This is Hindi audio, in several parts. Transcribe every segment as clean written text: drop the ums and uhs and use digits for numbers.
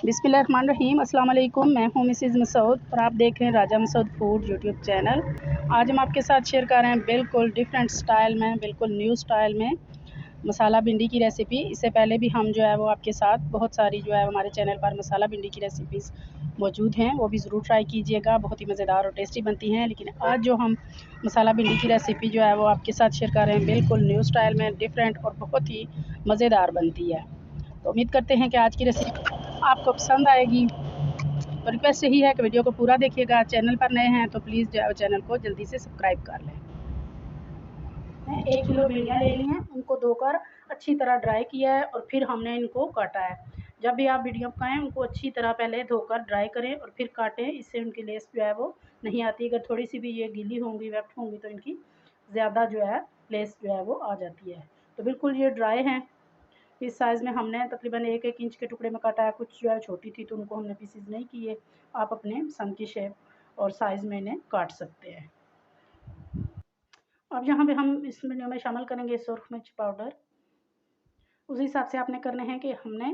बिस्मिल्लाहिर्रहमानिर्रहीम। अस्सलाम वालेकुम। मैं हूँ मिसेज़ मसूद और आप देख रहे हैं राजा मसूद फूड यूट्यूब चैनल। आज हम आपके साथ शेयर कर रहे हैं बिल्कुल डिफरेंट स्टाइल में, बिल्कुल न्यू स्टाइल में मसाला भिंडी की रेसिपी। इससे पहले भी हम जो है वो आपके साथ बहुत सारी जो है हमारे चैनल पर मसाला भिंडी की रेसिपीज़ मौजूद हैं, वो भी ज़रूर ट्राई कीजिएगा। बहुत ही मज़ेदार और टेस्टी बनती हैं। लेकिन आज जो हम मसाला भिंडी की रेसिपी जो है वो आपके साथ शेयर कर रहे हैं बिल्कुल न्यू स्टाइल में, डिफरेंट और बहुत ही मज़ेदार बनती है। तो उम्मीद करते हैं कि आज की रेसिपी आपको पसंद आएगी। तो रिक्वेस्ट यही है कि वीडियो को पूरा देखिएगा। चैनल पर नए हैं तो प्लीज़ चैनल को जल्दी से सब्सक्राइब कर लें। 1 किलो भिंडियाँ ले ली हैं, उनको धोकर अच्छी तरह ड्राई किया है और फिर हमने इनको काटा है। जब भी आप भिंडियाँ पकाएं उनको अच्छी तरह पहले धोकर ड्राई करें और फिर काटें, इससे उनकी लेस जो है वो नहीं आती। अगर थोड़ी सी भी ये गीली होंगी, वेट होंगी तो इनकी ज़्यादा जो है लेस जो है वो आ जाती है। तो बिल्कुल ये ड्राई हैं। इस साइज़ में हमने तकरीबन 1-1 इंच के टुकड़े में काटा है। कुछ जो है छोटी थी तो उनको हमने पीसेस नहीं किए। आप अपने पसंद की शेप और साइज़ में इन्हें काट सकते हैं। अब यहाँ पे हम इस वीडियो में शामिल करेंगे सुरख मिर्च पाउडर। उसी हिसाब से आपने करने हैं कि हमने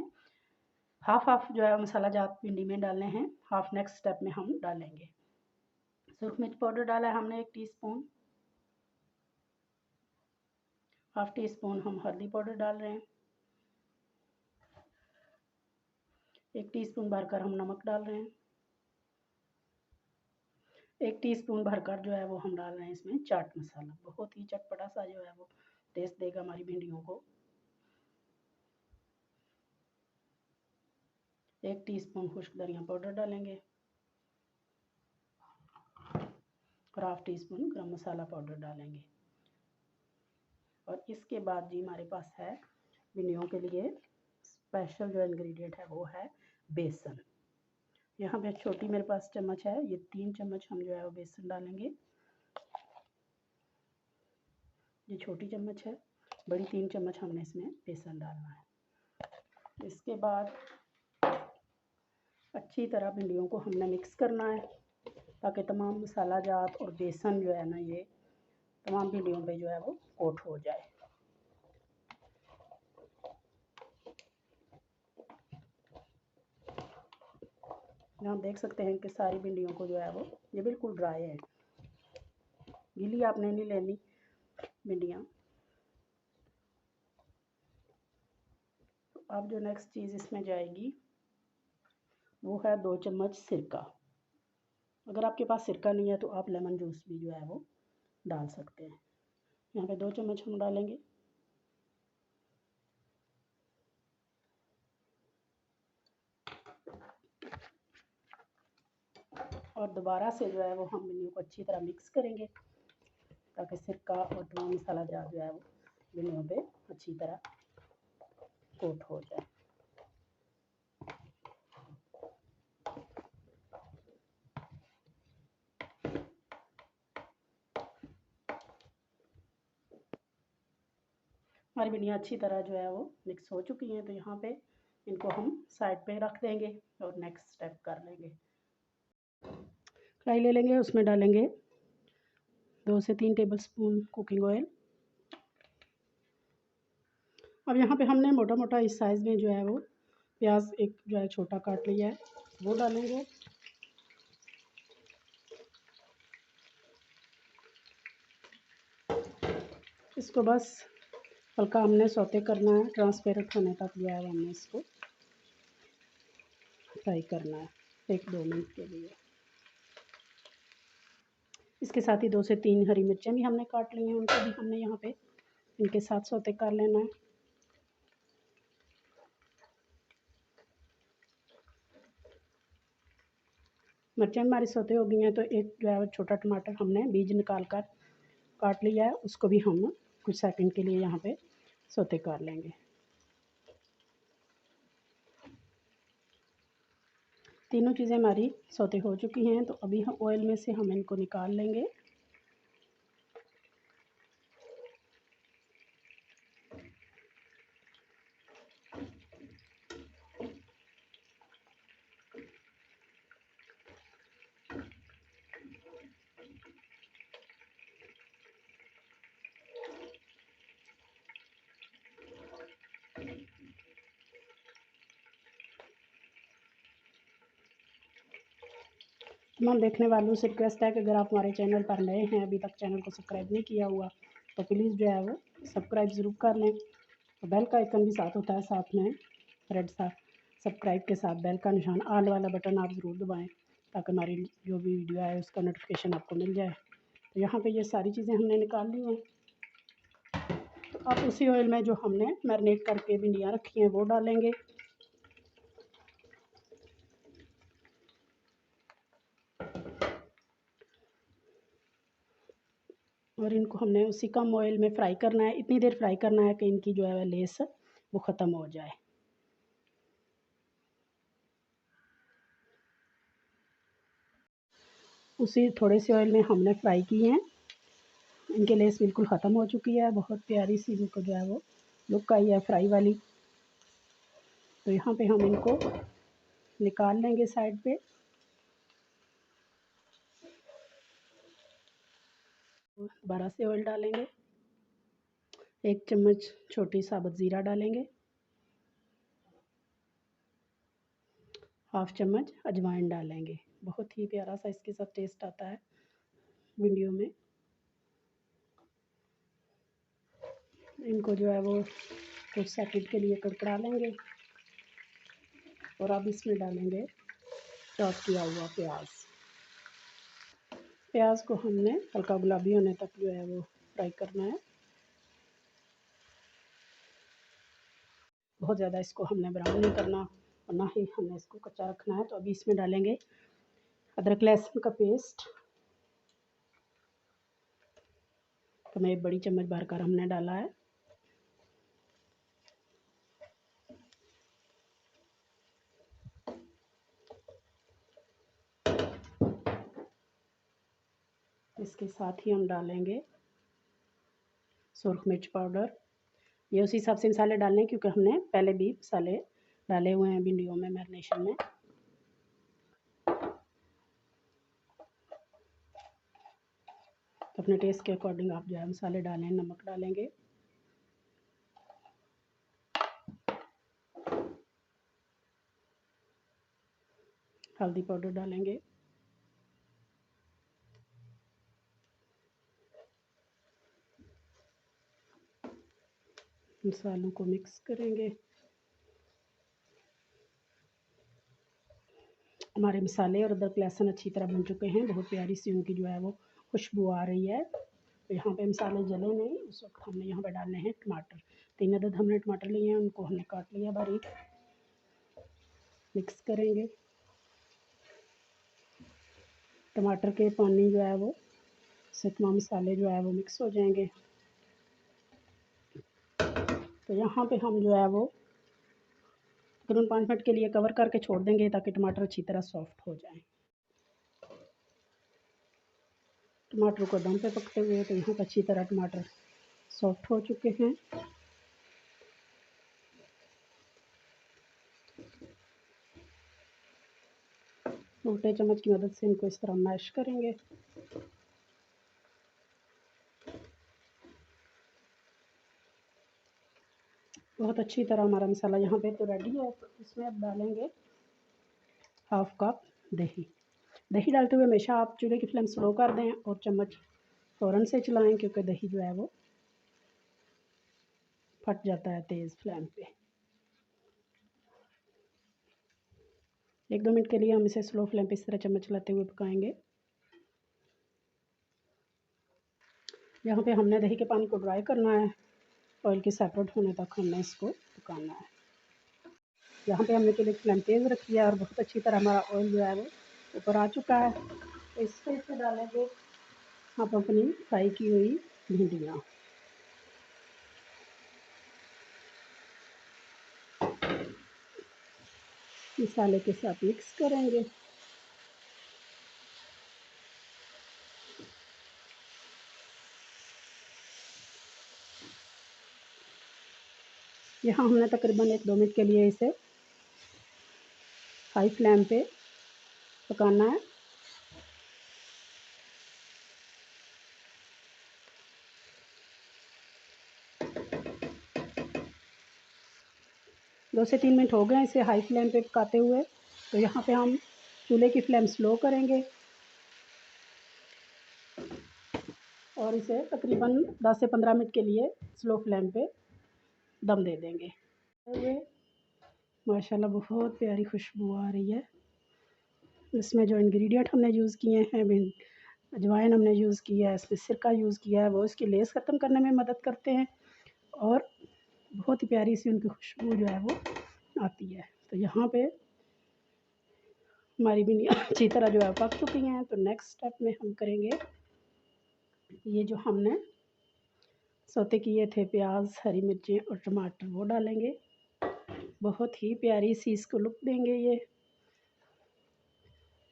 हाफ जो है मसाला जात भिंडी में डालने हैं, हाफ नेक्स्ट स्टेप में हम डालेंगे। सुरख मिर्च पाउडर डाला है हमने 1 टीस्पून। हाफ टी स्पून हम हल्दी पाउडर डाल रहे हैं। 1 टीस्पून भरकर हम नमक डाल रहे हैं। 1 टीस्पून भरकर जो है वो हम डाल रहे हैं इसमें चाट मसाला। बहुत ही चटपटा सा जो है वो टेस्ट देगा हमारी भिंडियों को। 1 टीस्पून खुश्क धनिया पाउडर डालेंगे और हाफ टी स्पून गरम मसाला पाउडर डालेंगे। और इसके बाद जी हमारे पास है भिंडियों के लिए स्पेशल जो इंग्रेडिएंट है वो है बेसन। यहाँ पे छोटी मेरे पास चम्मच है, ये 3 चम्मच हम जो है वो बेसन डालेंगे। ये छोटी चम्मच है, बड़ी 3 चम्मच हमने इसमें बेसन डालना है। इसके बाद अच्छी तरह भिंडियों को हमने मिक्स करना है ताकि तमाम मसाला जात और बेसन जो है ना ये तमाम भिंडियों पे जो है वो कोट हो जाए। यहाँ देख सकते हैं कि सारी भिंडियों को जो है वो ये बिल्कुल ड्राई है, गीली आपने नहीं लेनी भिंडियाँ। तो अब जो नेक्स्ट चीज़ इसमें जाएगी वो है 2 चम्मच सिरका। अगर आपके पास सिरका नहीं है तो आप लेमन जूस भी जो है वो डाल सकते हैं। यहाँ पे 2 चम्मच हम डालेंगे। और दोबारा से जो है वो हम भिंडियों को अच्छी तरह मिक्स करेंगे ताकि सिरका और तमाम मसाला जार जो है वो भिंडियों पे अच्छी तरह कोट हो जाए। हमारी भिंडियाँ अच्छी तरह जो है वो मिक्स हो चुकी हैं, तो यहाँ पे इनको हम साइड पे रख देंगे और नेक्स्ट स्टेप कर लेंगे। कढ़ाई ले लेंगे, उसमें डालेंगे 2 से 3 टेबलस्पून कुकिंग ऑयल। अब यहाँ पे हमने मोटा मोटा इस साइज़ में जो है वो प्याज एक जो है छोटा काट लिया है, वो डालेंगे। इसको बस हल्का हमने सौते करना है, ट्रांसपेरेंट होने तक जो है हमने इसको फ्राई करना है 1-2 मिनट के लिए। इसके साथ ही 2 से 3 हरी मिर्चें भी हमने काट ली हैं, उनको भी हमने यहाँ पे इनके साथ सौते कर लेना है। मिर्चें हमारी सौते हो गई हैं, तो एक जो है छोटा टमाटर हमने बीज निकाल कर काट लिया है, उसको भी हम कुछ सेकंड के लिए यहाँ पे सौते कर लेंगे। तीनों चीज़ें हमारी सौते हो चुकी हैं, तो अभी हम ऑयल में से हम इनको निकाल लेंगे। तमाम देखने वालों से रिक्वेस्ट है कि अगर आप हमारे चैनल पर नए हैं, अभी तक चैनल को सब्सक्राइब नहीं किया हुआ, तो प्लीज़ जो है वो सब्सक्राइब ज़रूर कर लें। तो बेल का आइकन भी साथ होता है, साथ में रेड सा सब्सक्राइब के साथ बेल का निशान ऑल वाला बटन आप ज़रूर दबाएं, ताकि हमारी जो भी वीडियो आए उसका नोटिफिकेशन आपको मिल जाए। तो यहाँ पे ये सारी चीज़ें हमने निकाल ली हैं। तो अब उसी ऑयल में जो हमने मैरिनेट करके भिंडियाँ रखी हैं वो डालेंगे। और इनको हमने उसी कम ऑयल में फ्राई करना है, इतनी देर फ्राई करना है कि इनकी जो है लेस वो ख़त्म हो जाए। उसी थोड़े से ऑयल में हमने फ्राई की हैं, इनके लेस बिल्कुल ख़त्म हो चुकी है। बहुत प्यारी सी इनको जो है वो लुक आई है फ्राई वाली। तो यहाँ पे हम इनको निकाल लेंगे साइड पे। दोबारा से ऑयल डालेंगे, 1 चम्मच छोटी साबुत ज़ीरा डालेंगे, 1/2 चम्मच अजवाइन डालेंगे। बहुत ही प्यारा सा इसके साथ टेस्ट आता है भिंडियों में। इनको जो है वो कुछ सेकंड के लिए कड़कड़ा लेंगे और अब इसमें डालेंगे चॉप किया हुआ प्याज। प्याज को हमने हल्का गुलाबी होने तक जो है वो फ्राई करना है। बहुत ज़्यादा इसको हमने ब्राउन नहीं करना और ना ही हमने इसको कच्चा रखना है। तो अभी इसमें डालेंगे अदरक लहसुन का पेस्ट। तो मैं 1 बड़ी चम्मच भरकर हमने डाला है। इसके साथ ही हम डालेंगे सुरख मिर्च पाउडर। ये उसी हिसाब से मसाले डालने हैं क्योंकि हमने पहले भी मसाले डाले हुए हैं भिंडियों में मैरिनेशन में। तो अपने टेस्ट के अकॉर्डिंग आप जो है मसाले डालें। नमक डालेंगे, हल्दी पाउडर डालेंगे, मसालों को मिक्स करेंगे। हमारे मसाले और अदरक लहसुन अच्छी तरह भुन चुके हैं। बहुत प्यारी सी उनकी जो है वो खुशबू आ रही है। तो यहाँ पे मसाले जले नहीं, उस वक्त हमने यहाँ पे डालने हैं टमाटर। 3 अदद हमने टमाटर लिए हैं, उनको हमने काट लिया बारीक। मिक्स करेंगे। टमाटर के पानी जो है वो से तमाम मसाले जो है वो मिक्स हो जाएंगे। तो यहाँ पे हम जो है वो तकरीबन 5 मिनट के लिए कवर करके छोड़ देंगे ताकि टमाटर अच्छी तरह सॉफ्ट हो जाए। टमाटर को दम पे पकते हुए तो यहाँ पर अच्छी तरह टमाटर सॉफ्ट हो चुके हैं। उल्टे चम्मच की मदद से इनको इस तरह मैश करेंगे। बहुत अच्छी तरह हमारा मसाला यहाँ पे तो रेडी है। तो इसमें अब डालेंगे 1/2 कप दही। दही डालते हुए हमेशा आप चूल्हे की फ्लेम स्लो कर दें और चम्मच फ़ौरन से चलाएं क्योंकि दही जो है वो फट जाता है तेज़ फ्लेम पे। 1-2 मिनट के लिए हम इसे स्लो फ्लेम पे इस तरह चम्मच चलाते हुए पकाएंगे। यहाँ पे हमने दही के पानी को ड्राई करना है। ऑयल के सेपरेट होने तक हमने इसको पकाना है। यहाँ पे हमने चूल्हे की फ्लेम तेज़ रखी है और बहुत अच्छी तरह हमारा ऑयल जो है वो ऊपर आ चुका है। तो इस स्टेज पे डालेंगे आप अपनी फ्राई की हुई भिंडियाँ। मसाले के साथ मिक्स करेंगे। यहाँ हमने तकरीबन 1-2 मिनट के लिए इसे हाई फ्लेम पे पकाना है। दो से 3 मिनट हो गए इसे हाई फ्लेम पे पकाते हुए। तो यहाँ पे हम चूल्हे की फ्लेम स्लो करेंगे और इसे तकरीबन 10 से 15 मिनट के लिए स्लो फ्लेम पे दम दे देंगे। माशाल्लाह बहुत प्यारी खुशबू आ रही है। इसमें जो इंग्रेडिएंट हमने यूज़ किए हैं, अजवाइन हमने यूज़ किया है, इसमें सिरका यूज़ किया है, वो इसकी लेस ख़त्म करने में मदद करते हैं और बहुत ही प्यारी सी उनकी खुशबू जो है वो आती है। तो यहाँ पे हमारी भिंडियाँ अच्छी तरह जो है पक चुकी हैं। तो नेक्स्ट स्टेप में हम करेंगे, ये जो हमने सौते किए थे प्याज, हरी मिर्चें और टमाटर, वो डालेंगे। बहुत ही प्यारी सी इसको लुक देंगे, ये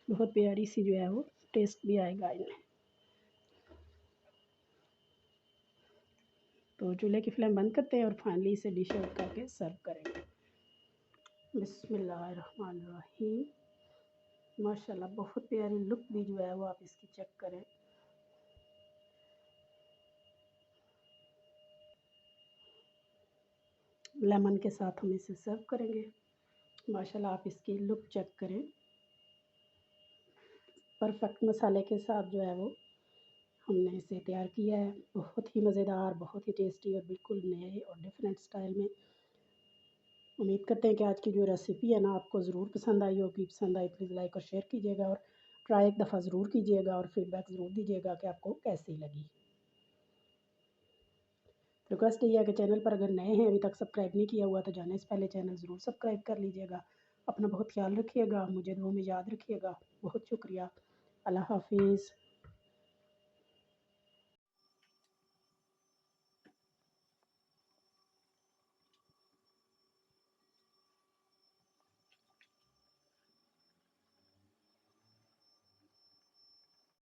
बहुत प्यारी सी जो है वो टेस्ट भी आएगा इनमें। तो चूल्हे की फ्लेम बंद करते हैं और फाइनली इसे डिश आउट करके सर्व करेंगे। बिस्मिल्लाहिर्रहमानिर्रहीम। माशाल्लाह बहुत प्यारी लुक भी जो है वो आप इसकी चेक करें। लेमन के साथ हम इसे सर्व करेंगे। माशाल्लाह आप इसकी लुक चेक करें। परफेक्ट मसाले के साथ जो है वो हमने इसे तैयार किया है। बहुत ही मज़ेदार, बहुत ही टेस्टी और बिल्कुल नए और डिफरेंट स्टाइल में। उम्मीद करते हैं कि आज की जो रेसिपी है ना आपको ज़रूर पसंद आई होगी। पसंद आई प्लीज़ लाइक और शेयर कीजिएगा और ट्राई एक दफ़ा ज़रूर कीजिएगा और फीडबैक ज़रूर दीजिएगा कि आपको कैसी लगी। रिक्वेस्ट ये है कि चैनल पर अगर नए हैं, अभी तक सब्सक्राइब नहीं किया हुआ, तो जाने से पहले चैनल ज़रूर सब्सक्राइब कर लीजिएगा। अपना बहुत ख्याल रखिएगा, मुझे दुआ में याद रखिएगा। बहुत शुक्रिया। अल्लाह हाफिज़।